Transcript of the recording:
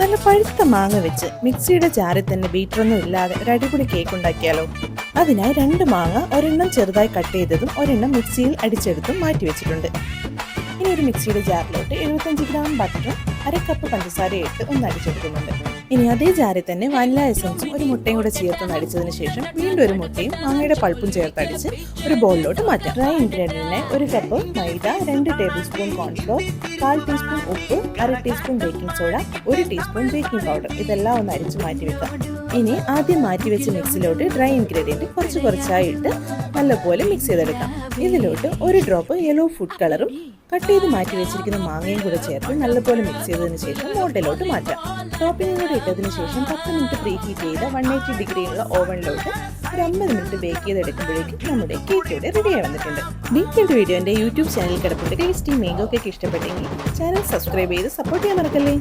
നല്ല പഴുത്ത മാങ്ങ വെച്ച് മിക്സിയുടെ ജാറിൽ തന്നെ ബീറ്ററൊന്നും ഇല്ലാതെ ഒരു അടിപൊളി കേക്ക് ഉണ്ടാക്കിയാലോ? അതിനായി 2 മാങ്ങ, ഒരെണ്ണം ചെറുതായി കട്ട് ചെയ്തതും ഒരെണ്ണം മിക്സിയിൽ അടിച്ചെടുത്തും മാറ്റി വെച്ചിട്ടുണ്ട്. ഇനി ഒരു മിക്സിയുടെ ജാറിലോട്ട് 75 ഗ്രാം ബട്ടറും 1/2 കപ്പ് പഞ്ചസാരയും ഇട്ട് ഒന്ന് അടിച്ചെടുക്കുന്നുണ്ട്. ഇനി അതേ ജാറിൽ തന്നെ വാനില എസൻസും ഒരു മുട്ടയും കൂടെ ചേർത്തൊന്ന് അടിച്ചതിന് ശേഷം വീണ്ടും ഒരു മുട്ടയും മാങ്ങയുടെ പൾപ്പും ചേർത്തടിച്ച് ഒരു ബൗളിലോട്ട് മാറ്റാം. ഡ്രൈ ഇൻഗ്രീഡിയന്റിനെ 1 കപ്പ് മൈദ, 2 ടേബിൾ സ്പൂൺ കോൺഫ്ലോർ, 1/4 ടീസ്പൂൺ ഉപ്പ്, 1/2 teaspoon baking soda, 1 teaspoon baking powder ഇതെല്ലാം ഒന്ന് അരിച്ച് മാറ്റി വെക്കാം. ഇനി ആദ്യം മാറ്റി വെച്ച മിക്സിലോട്ട് ഡ്രൈ ഇൻഗ്രീഡിയന്റ് കുറച്ചായി ഇട്ട് നല്ലപോലെ മിക്സ് ചെയ്തെടുക്കാം. ഇതിലോട്ട് 1 ഡ്രോപ്പ് യെല്ലോ ഫുഡ് കളറും കട്ട് ചെയ്ത് മാറ്റി വെച്ചിരിക്കുന്ന മാങ്ങയും കൂടെ ചേർത്ത് നല്ലപോലെ മിക്സ് ചെയ്തതിന് ശേഷം മോൾഡിലോട്ട് മാറ്റാം. ടോപ്പിംഗ് കൂടെ ഇട്ടതിന് ശേഷം 10 മിനിറ്റ് പ്രീ ഹീറ്റ് ചെയ്ത 180 ഡിഗ്രിയുള്ള ഓവനിലോട്ട് ഒരു 50 മിനിറ്റ് ബേക്ക് ചെയ്തെടുക്കുമ്പോഴേക്കും നമ്മുടെ കേക്ക് ഇവിടെ റെഡിയായി വന്നിട്ടുണ്ട്. ഡീറ്റെയിൽഡ് വീഡിയോ എൻ്റെ യൂട്യൂബ് ചാനലിൽ കിടപ്പുണ്ട്. ടേസ്റ്റി മാംഗോ കേക്ക് ഇഷ്ടപ്പെട്ടെങ്കിൽ ചാനൽ സബ്സ്ക്രൈബ് ചെയ്ത് സപ്പോർട്ട് ചെയ്യാൻ മറക്കല്ലേ.